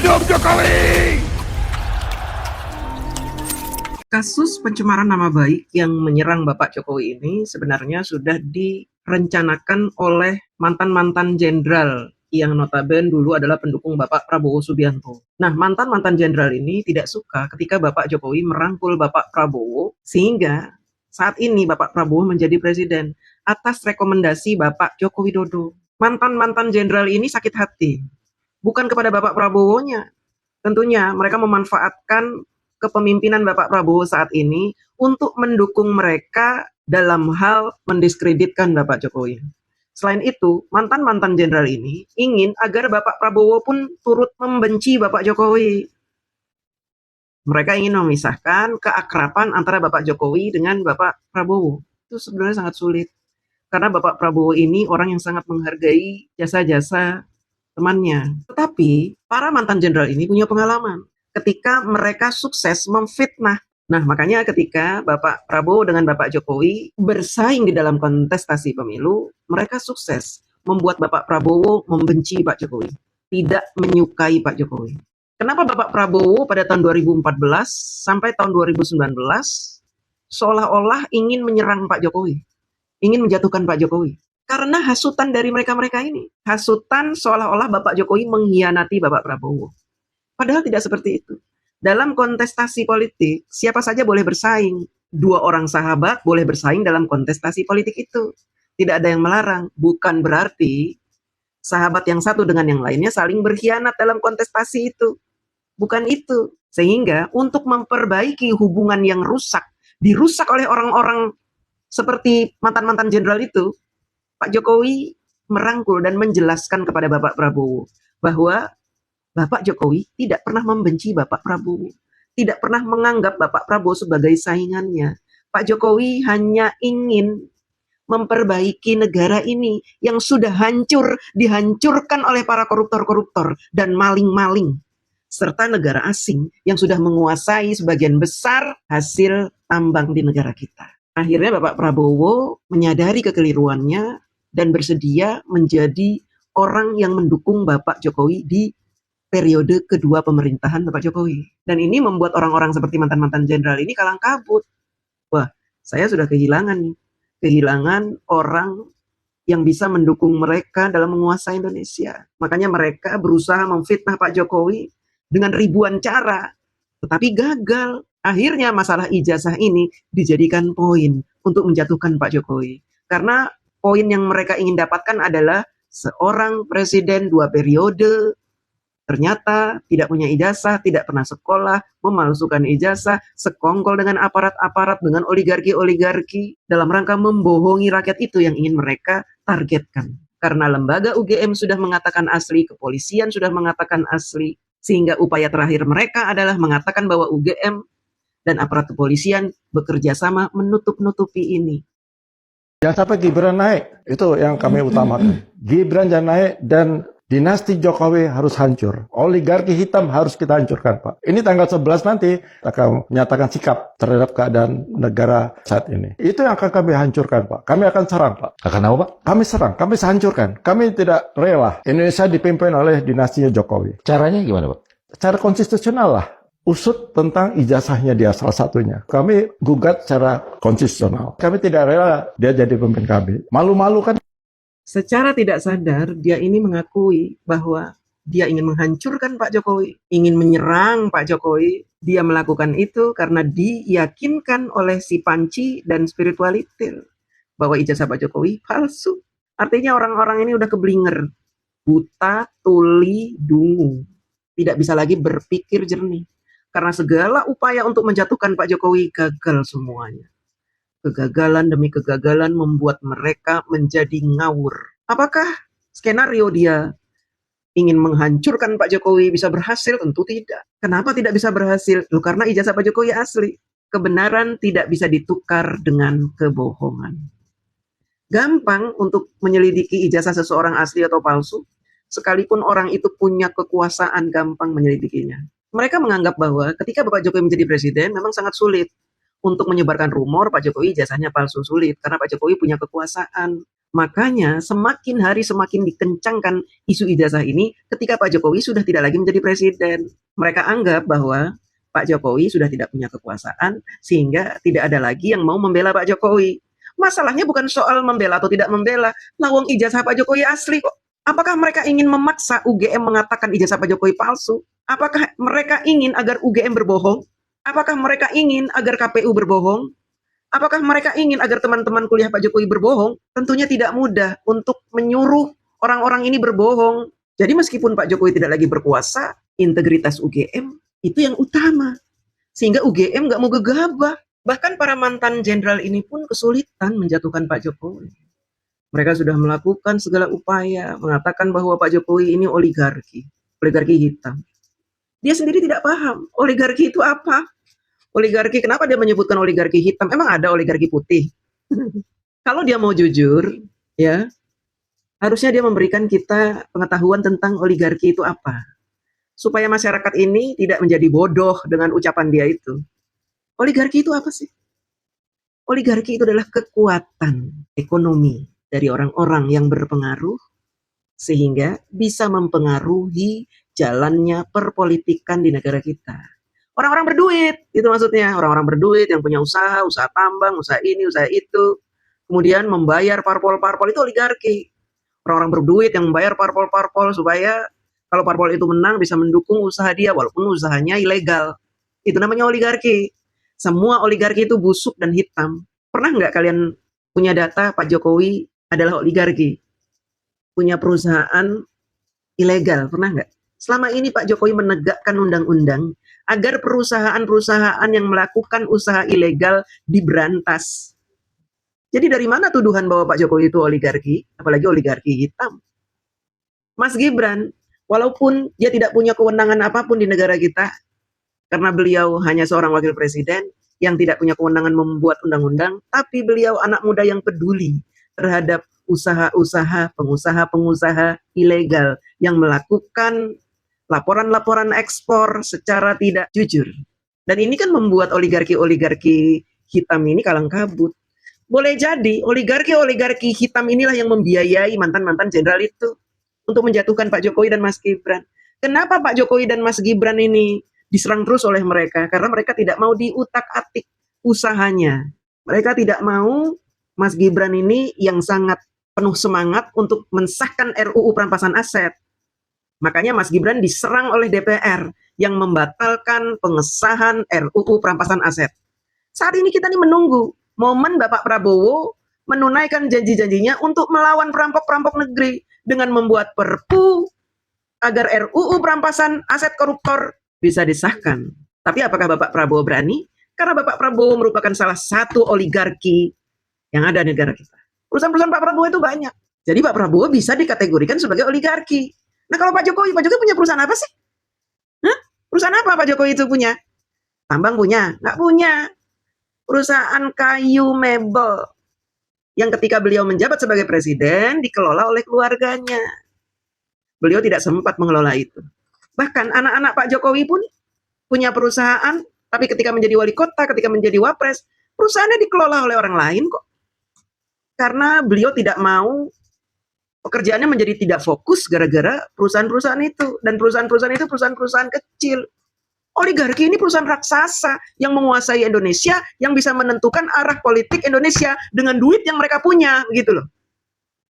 Hidup Jokowi! Kasus pencemaran nama baik yang menyerang Bapak Jokowi ini sebenarnya sudah direncanakan oleh mantan-mantan jenderal yang notabene dulu adalah pendukung Bapak Prabowo Subianto. Nah, mantan-mantan jenderal ini tidak suka ketika Bapak Jokowi merangkul Bapak Prabowo, sehingga saat ini Bapak Prabowo menjadi presiden atas rekomendasi Bapak Joko Widodo. Mantan-mantan jenderal ini sakit hati, bukan kepada Bapak Prabowo-nya. Tentunya mereka memanfaatkan kepemimpinan Bapak Prabowo saat ini untuk mendukung mereka dalam hal mendiskreditkan Bapak Jokowi. Selain itu, mantan-mantan jenderal ini ingin agar Bapak Prabowo pun turut membenci Bapak Jokowi. Mereka ingin memisahkan keakraban antara Bapak Jokowi dengan Bapak Prabowo. Itu sebenarnya sangat sulit. Karena Bapak Prabowo ini orang yang sangat menghargai jasa-jasa temannya. Tetapi, para mantan jenderal ini punya pengalaman ketika mereka sukses memfitnah. Nah, makanya ketika Bapak Prabowo dengan Bapak Jokowi bersaing di dalam kontestasi pemilu, mereka sukses membuat Bapak Prabowo membenci Pak Jokowi, tidak menyukai Pak Jokowi. Kenapa Bapak Prabowo pada tahun 2014 sampai tahun 2019 seolah-olah ingin menyerang Pak Jokowi, ingin menjatuhkan Pak Jokowi? Karena hasutan dari mereka-mereka ini. Hasutan seolah-olah Bapak Jokowi mengkhianati Bapak Prabowo. Padahal tidak seperti itu. Dalam kontestasi politik, siapa saja boleh bersaing. Dua orang sahabat boleh bersaing dalam kontestasi politik itu. Tidak ada yang melarang. Bukan berarti sahabat yang satu dengan yang lainnya saling berkhianat dalam kontestasi itu. Bukan itu. Sehingga untuk memperbaiki hubungan yang rusak, dirusak oleh orang-orang seperti mantan-mantan jenderal itu, Pak Jokowi merangkul dan menjelaskan kepada Bapak Prabowo bahwa Bapak Jokowi tidak pernah membenci Bapak Prabowo, tidak pernah menganggap Bapak Prabowo sebagai saingannya. Pak Jokowi hanya ingin memperbaiki negara ini yang sudah hancur, dihancurkan oleh para koruptor-koruptor dan maling-maling, serta negara asing yang sudah menguasai sebagian besar hasil tambang di negara kita. Akhirnya Bapak Prabowo menyadari kekeliruannya dan bersedia menjadi orang yang mendukung Bapak Jokowi di periode kedua pemerintahan Bapak Jokowi. Dan ini membuat orang-orang seperti mantan-mantan jenderal ini kalang kabut. Wah, saya sudah kehilangan nih. Kehilangan orang yang bisa mendukung mereka dalam menguasai Indonesia. Makanya mereka berusaha memfitnah Pak Jokowi dengan ribuan cara. Tetapi gagal. Akhirnya masalah ijazah ini dijadikan poin untuk menjatuhkan Pak Jokowi. Karena poin yang mereka ingin dapatkan adalah seorang presiden 2 periode, ternyata tidak punya ijazah, tidak pernah sekolah, memalsukan ijazah, sekongkol dengan aparat-aparat, dengan oligarki-oligarki, dalam rangka membohongi rakyat. Itu yang ingin mereka targetkan. Karena lembaga UGM sudah mengatakan asli, kepolisian sudah mengatakan asli, sehingga upaya terakhir mereka adalah mengatakan bahwa UGM dan aparat kepolisian bekerja sama menutup-nutupi ini. Jangan sampai Gibran naik, itu yang kami utamakan. Gibran jangan naik dan dinasti Jokowi harus hancur. Oligarki hitam harus kita hancurkan, Pak. Ini tanggal 11 nanti akan menyatakan sikap terhadap keadaan negara saat ini. Itu yang akan kami hancurkan, Pak. Kami akan serang, Pak. Akan apa, Pak? Kami serang, kami hancurkan. Kami tidak rela Indonesia dipimpin oleh dinastinya Jokowi. Caranya gimana, Pak? Secara konstitusional lah. Usut tentang ijazahnya dia salah satunya. Kami gugat secara konstitusional. Kami tidak rela dia jadi pemimpin kami. Malu-malu kan. Secara tidak sadar, dia ini mengakui bahwa dia ingin menghancurkan Pak Jokowi, ingin menyerang Pak Jokowi. Dia melakukan itu karena diyakinkan oleh si panci dan spiritualitir bahwa ijazah Pak Jokowi palsu. Artinya orang-orang ini udah keblinger, buta, tuli, dungu. Tidak bisa lagi berpikir jernih. Karena segala upaya untuk menjatuhkan Pak Jokowi gagal semuanya. Kegagalan demi kegagalan membuat mereka menjadi ngawur. Apakah skenario dia ingin menghancurkan Pak Jokowi bisa berhasil? Tentu tidak. Kenapa tidak bisa berhasil? Loh, karena ijazah Pak Jokowi asli. Kebenaran tidak bisa ditukar dengan kebohongan. Gampang untuk menyelidiki ijazah seseorang asli atau palsu. Sekalipun orang itu punya kekuasaan, gampang menyelidikinya. Mereka menganggap bahwa ketika Bapak Jokowi menjadi presiden memang sangat sulit untuk menyebarkan rumor Pak Jokowi ijazahnya palsu sulit, karena Pak Jokowi punya kekuasaan. Makanya semakin hari semakin dikencangkan isu ijazah ini ketika Pak Jokowi sudah tidak lagi menjadi presiden. Mereka anggap bahwa Pak Jokowi sudah tidak punya kekuasaan sehingga tidak ada lagi yang mau membela Pak Jokowi. Masalahnya bukan soal membela atau tidak membela. Lawang ijazah Pak Jokowi asli kok. Apakah mereka ingin memaksa UGM mengatakan ijazah Pak Jokowi palsu? Apakah mereka ingin agar UGM berbohong? Apakah mereka ingin agar KPU berbohong? Apakah mereka ingin agar teman-teman kuliah Pak Jokowi berbohong? Tentunya tidak mudah untuk menyuruh orang-orang ini berbohong. Jadi meskipun Pak Jokowi tidak lagi berkuasa, integritas UGM itu yang utama. Sehingga UGM nggak mau gegabah. Bahkan para mantan jenderal ini pun kesulitan menjatuhkan Pak Jokowi. Mereka sudah melakukan segala upaya mengatakan bahwa Pak Jokowi ini oligarki hitam. Dia sendiri tidak paham oligarki itu apa. Oligarki, kenapa dia menyebutkan oligarki hitam? Emang ada oligarki putih? Kalau dia mau jujur, ya, harusnya dia memberikan kita pengetahuan tentang oligarki itu apa. Supaya masyarakat ini tidak menjadi bodoh dengan ucapan dia itu. Oligarki itu apa sih? Oligarki itu adalah kekuatan ekonomi dari orang-orang yang berpengaruh sehingga bisa mempengaruhi jalannya perpolitikan di negara kita. Orang-orang berduit, itu maksudnya. Orang-orang berduit yang punya usaha tambang, usaha ini, usaha itu. Kemudian membayar parpol-parpol, itu oligarki. Orang-orang berduit yang membayar parpol-parpol supaya kalau parpol itu menang bisa mendukung usaha dia walaupun usahanya ilegal. Itu namanya oligarki. Semua oligarki itu busuk dan hitam. Pernah nggak kalian punya data Pak Jokowi adalah oligarki? Punya perusahaan ilegal, pernah nggak? Selama ini Pak Jokowi menegakkan undang-undang agar perusahaan-perusahaan yang melakukan usaha ilegal diberantas. Jadi dari mana tuduhan bahwa Pak Jokowi itu oligarki, apalagi oligarki hitam? Mas Gibran, walaupun dia tidak punya kewenangan apapun di negara kita, karena beliau hanya seorang wakil presiden yang tidak punya kewenangan membuat undang-undang, tapi beliau anak muda yang peduli terhadap usaha-usaha, pengusaha-pengusaha ilegal yang melakukan laporan-laporan ekspor secara tidak jujur. Dan ini kan membuat oligarki-oligarki hitam ini kalang kabut. Boleh jadi oligarki-oligarki hitam inilah yang membiayai mantan-mantan jenderal itu untuk menjatuhkan Pak Jokowi dan Mas Gibran. Kenapa Pak Jokowi dan Mas Gibran ini diserang terus oleh mereka? Karena mereka tidak mau diutak-atik usahanya. Mereka tidak mau Mas Gibran ini yang sangat penuh semangat untuk mensahkan RUU perampasan aset. Makanya Mas Gibran diserang oleh DPR yang membatalkan pengesahan RUU perampasan aset. Saat ini kita nih menunggu momen Bapak Prabowo menunaikan janji-janjinya untuk melawan perampok-perampok negeri dengan membuat perpu agar RUU perampasan aset koruptor bisa disahkan. Tapi apakah Bapak Prabowo berani? Karena Bapak Prabowo merupakan salah satu oligarki yang ada di negara kita. Perusahaan-perusahaan Pak Prabowo itu banyak. Jadi Pak Prabowo bisa dikategorikan sebagai oligarki. Nah kalau Pak Jokowi punya perusahaan apa sih? Hah? Perusahaan apa Pak Jokowi itu punya? Tambang punya? Nggak punya. Perusahaan kayu mebel yang ketika beliau menjabat sebagai presiden dikelola oleh keluarganya. Beliau tidak sempat mengelola itu. Bahkan anak-anak Pak Jokowi pun punya perusahaan, tapi ketika menjadi wali kota, ketika menjadi wapres, perusahaannya dikelola oleh orang lain kok. Karena beliau tidak mau pekerjaannya menjadi tidak fokus gara-gara perusahaan-perusahaan itu. Dan perusahaan-perusahaan itu perusahaan-perusahaan kecil. Oligarki ini perusahaan raksasa yang menguasai Indonesia, yang bisa menentukan arah politik Indonesia dengan duit yang mereka punya, gitu loh.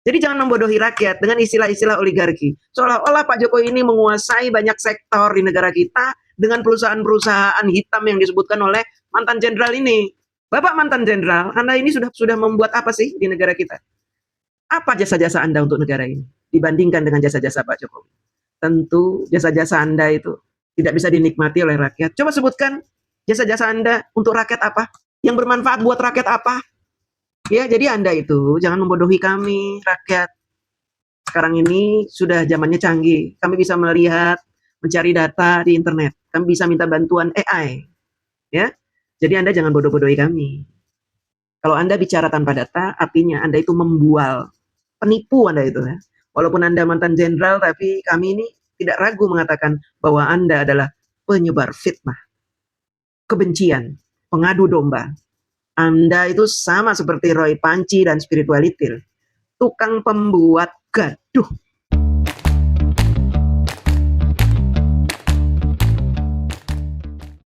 Jadi jangan membodohi rakyat dengan istilah-istilah oligarki. Seolah-olah Pak Jokowi ini menguasai banyak sektor di negara kita dengan perusahaan-perusahaan hitam yang disebutkan oleh mantan jenderal ini. Bapak mantan jenderal, Anda ini sudah membuat apa sih di negara kita? Apa jasa-jasa Anda untuk negara ini dibandingkan dengan jasa-jasa Pak Jokowi? Tentu jasa-jasa Anda itu tidak bisa dinikmati oleh rakyat. Coba sebutkan jasa-jasa Anda untuk rakyat apa? Yang bermanfaat buat rakyat apa? Ya, jadi Anda itu jangan membodohi kami, rakyat. Sekarang ini sudah zamannya canggih. Kami bisa melihat, mencari data di internet. Kami bisa minta bantuan AI. Ya, jadi Anda jangan bodoh-bodohi kami. Kalau Anda bicara tanpa data, artinya Anda itu membual. Penipu Anda itu ya. Walaupun Anda mantan jenderal, tapi kami ini tidak ragu mengatakan bahwa Anda adalah penyebar fitnah, kebencian, pengadu domba. Anda itu sama seperti Roy Panci dan spirituality, tukang pembuat gaduh.